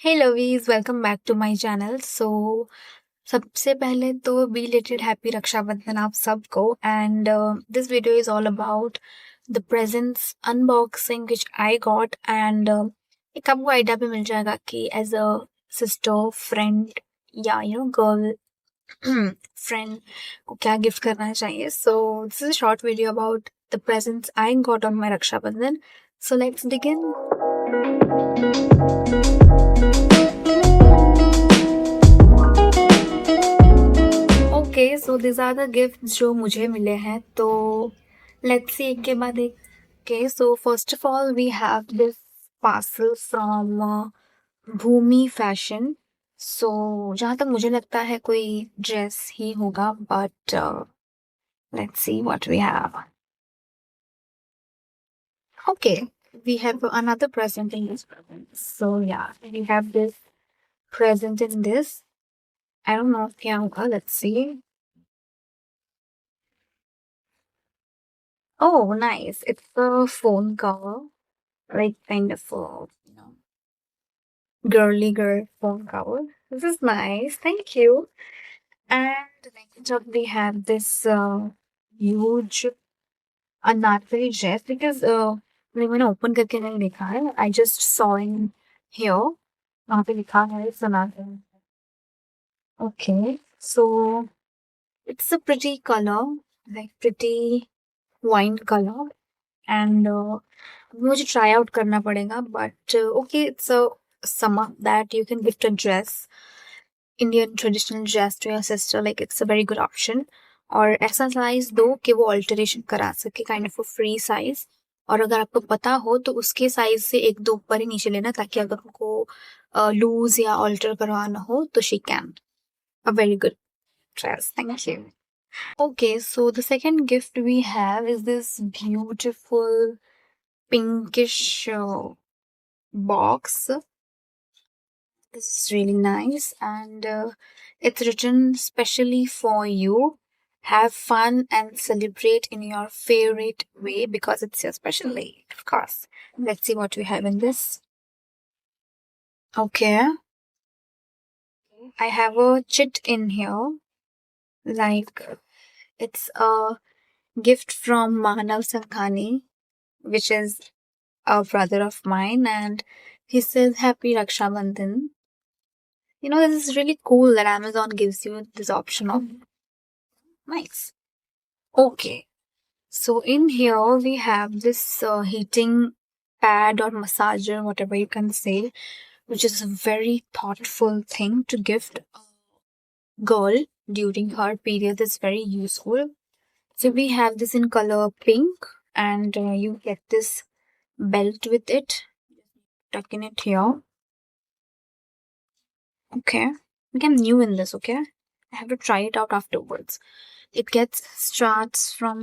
Hey lovies welcome back to my channel. सबसे पहले तो बिलेटेड हैप्पी रक्षाबंधन आप सबको। And this video is all about the presents unboxing which I got. एंड एक आपको आइडिया भी मिल जाएगा कि एज अ सिस्टर फ्रेंड या गर्ल फ्रेंड को क्या गिफ्ट करना चाहिए। So this is a short video about the presents I got on my Raksha Bandhan. So let's begin. Okay, so this are the gift जो मुझे मिले हैं। तो लेट्स सी एक के बाद एक। Okay, so first of all we have this parcel from Bhumi Fashion. सो जहाँ तक मुझे लगता है कोई ड्रेस ही होगा, but let's see what we have. Okay, we have another present in this present. So yeah, we have this present in this. I don't know क्या होगा, let's see. Oh, nice. It's a phone cover, like kind of a, girly girl phone cover. This is nice. Thank you. And next up, we have this huge anarkali dress because मैंने open करके नहीं देखा है. I just saw in here. वहाँ पे लिखा है it's anarkali. Okay, so it's a pretty color, like pretty wine color. And मुझे ट्राई आउट करना पड़ेगा, but okay, it's a some that you can gift a dress, Indian traditional dress to your sister, like it's a very good option. और ऐसा size दो कि वो alteration करा सके, kind of a free size. और अगर आपको पता हो तो उसके साइज से एक दो ऊपर ही नीचे लेना, ताकि अगर उनको लूज या ऑल्टर करवाना हो तो she can. A very good dress, thank you. Okay, so the second gift we have is this beautiful pinkish box. This is really nice, and it's written specially for you. Have fun and celebrate in your favorite way because it's your special day, of course. Let's see what we have in this. Okay, I have a chit in here, like it's a gift from Manav Sankhani, which is a brother of mine, and he says Happy Raksha Bandhan. This is really cool that Amazon gives you this option of nice. Okay, so in here we have this heating pad or massager, whatever you can say, which is a very thoughtful thing to gift a girl during her period. It's very useful. So we have this in color pink, and you get this belt with it. Tuck in it here. Okay. Like I'm new in this, okay? I have to try it out afterwards. It gets starts from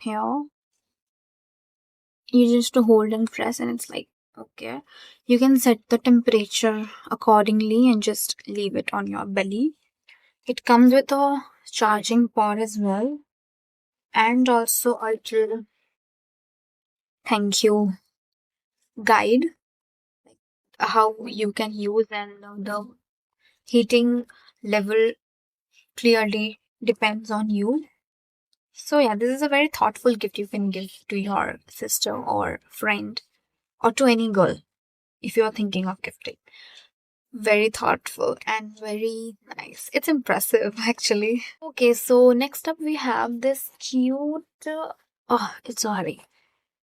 here. You just to hold and press, and it's like, okay. You can set the temperature accordingly and just leave it on your belly. It comes with a charging port as well, and also a little thank you guide, how you can use, and the heating level clearly depends on you. So, yeah, this is a very thoughtful gift you can give to your sister or friend or to any girl if you are thinking of gifting. Very thoughtful and very nice. It's impressive, actually. Okay, so next up we have this cute, oh, it's so heavy,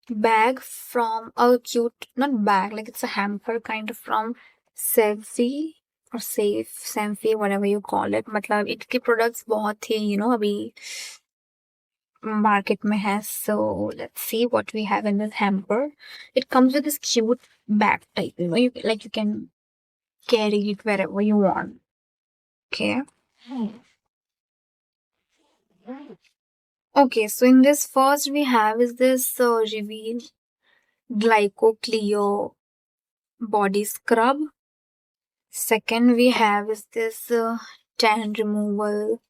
bag from a cute, not bag, like it's a hamper kind of from Sevfi or Safe, Semfi, whatever you call it. मतलब इनके products बहुत ही, अभी market में है. So let's see what we have in this hamper. It comes with this cute bag type, you can carry it wherever you want. Okay. Okay, so in this first we have is this reveal Glyco Clear body scrub. Second we have is this tan removal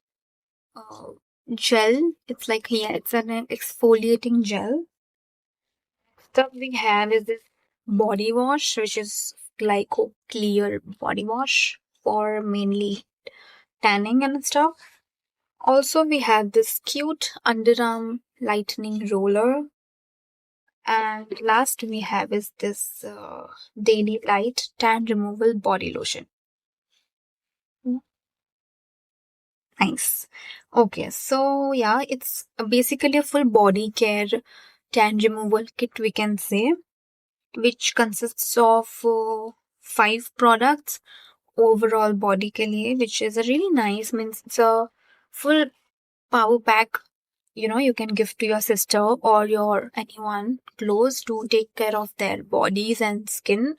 uh, gel. It's like, yeah, it's an exfoliating gel. Next up we have is this body wash, which is Glyco Clear Body Wash for mainly tanning and stuff. Also, we have this cute underarm lightening roller. And last we have is this Daily Light Tan Removal Body Lotion. Nice. Okay, so yeah, it's basically a full body care tan removal kit, we can say, which consists of 5 products overall body ke liye, which is a really nice, means it's a full power pack. You can give to your sister or your anyone close to take care of their bodies and skin,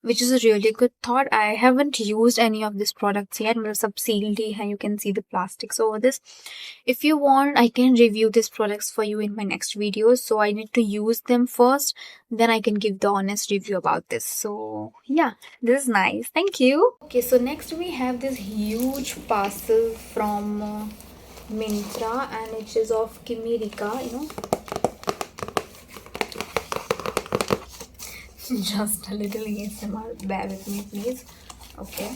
which is a really good thought. I haven't used any of these products yet. मेरा सब sealed ही है. You can see the plastics over this. If you want, I can review these products for you in my next videos. So I need to use them first, then I can give the honest review about this. So yeah, this is nice. Thank you. Okay, so next we have this huge parcel from Mintra, and it is of Kimirika. Just a little ASMR. Bear with me, please. Okay.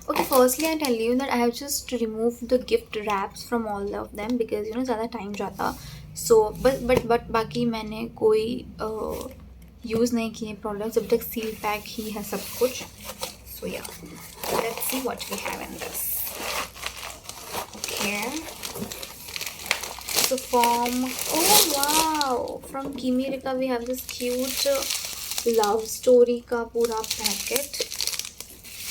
Okay, firstly, I tell you that I have just removed the gift wraps from all of them because ज़्यादा time जाता. So, but बाकी मैंने कोई use नहीं किए products. जब तक seal pack ही है सब कुछ. So yeah, let's see what we have in this. Okay. So from Kimirika we have this cute love story का पूरा packet.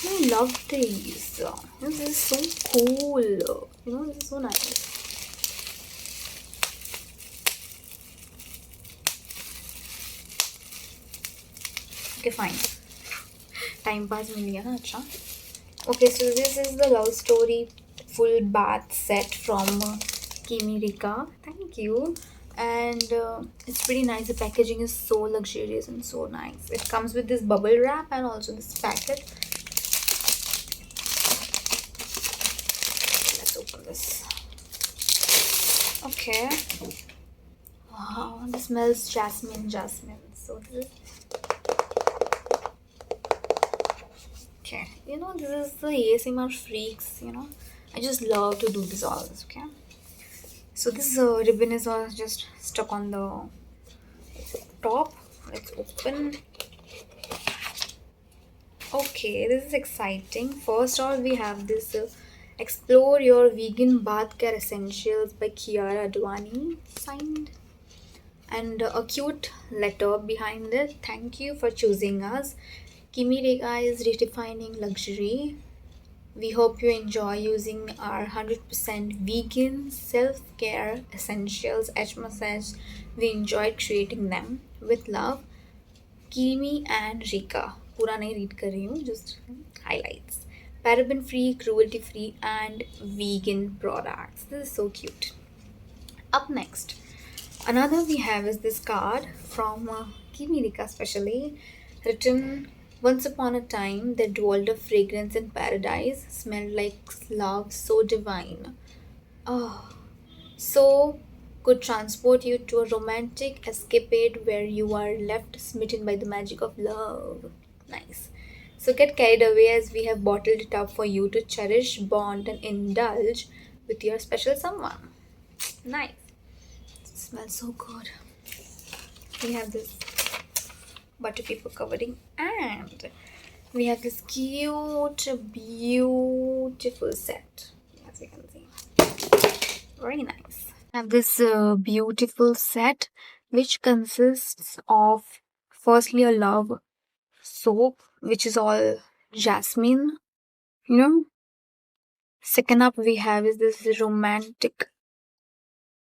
I love these. This is so cool. This is so nice. Okay, fine. Time pass मिल गया ना अच्छा. Okay, so this is the love story full bath set from Kimirika. Thank you. And it's pretty nice. The packaging is so luxurious and so nice. It comes with this bubble wrap and also this packet. Let's open this. Okay. Wow, this smells jasmine. So this is... Okay. This is the ASMR freaks, I just love to do this all this, okay? So this ribbon is all just stuck on the top. Let's open. Okay, this is exciting. First all, we have this Explore Your Vegan Bath Care Essentials by Kiara Advani, signed. And a cute letter behind it. Thank you for choosing us. Kimirika is redefining luxury. We hope you enjoy using our 100% vegan self-care essentials at massage. We enjoyed creating them with love. Kimi and Rika. पूरा नहीं read कर रही हूँ, just highlights. Paraben free, cruelty free, and vegan products. This is so cute. Up next, another we have is this card from Kimirika specially, written once upon a time there dwelled a fragrance in paradise, smelled like love so divine. Oh, so could transport you to a romantic escapade where you are left smitten by the magic of love. Nice. So get carried away as we have bottled it up for you to cherish, bond, and indulge with your special someone. Nice. It smells so good. We have this butter paper covering, and we have this cute, beautiful set, as you can see. Very nice. I have this beautiful set which consists of firstly a love soap which is all jasmine, you know. Second up we have is this romantic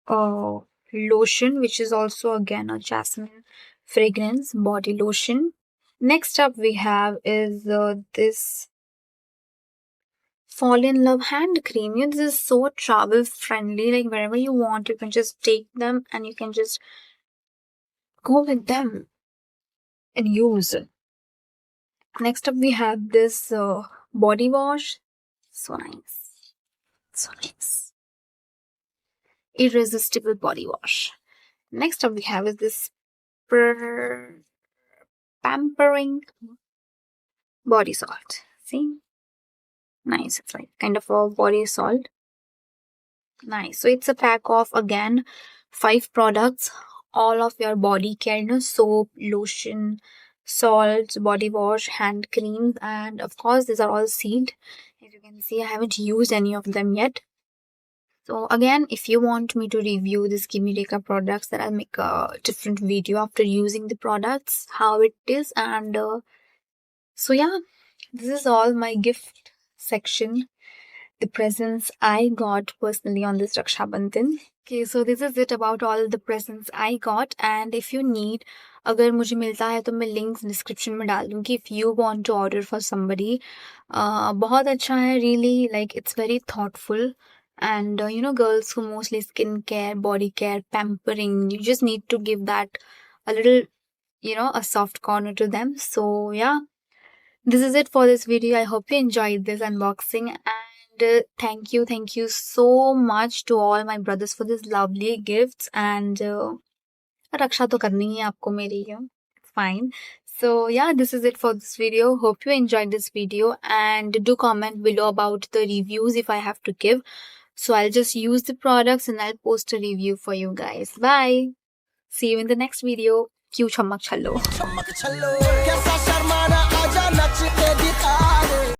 uh, lotion which is also again a jasmine fragrance body lotion. Next up we have is this fall in love hand cream. This is so travel friendly, like wherever you want you can just take them and you can just go with them and use. Next up we have this body wash. So nice. So nice. Irresistible body wash. Next up we have is this pampering body salt. See? Nice. It's like kind of a body salt. Nice. So it's a pack of again 5 products, all of your body care, soap, lotion, salts, body wash, hand creams, and of course these are all sealed. As you can see, I haven't used any of them yet. So again, if you want me to review this Gimme Rekha products, then I'll make a different video after using the products, how it is, and so yeah, this is all my gift section, the presents I got personally on this Raksha Bandhan. Okay, so this is it about all the presents I got, and if you need, अगर मुझे मिलता है तो मैं links description में डाल दूँगी if you want to order for somebody. बहुत अच्छा है, really, like it's very thoughtful. And girls who mostly skin care, body care, pampering, you just need to give that a little, a soft corner to them. So yeah, this is it for this video. I hope you enjoyed this unboxing, and thank you so much to all my brothers for these lovely gifts. And रक्षा तो करनी ही है आपको मेरी, fine. So yeah, this is it for this video. Hope you enjoyed this video, and do comment below about the reviews if I have to give. So I'll just use the products and I'll post a review for you guys. Bye. See you in the next video. क्यों छमक छल्लो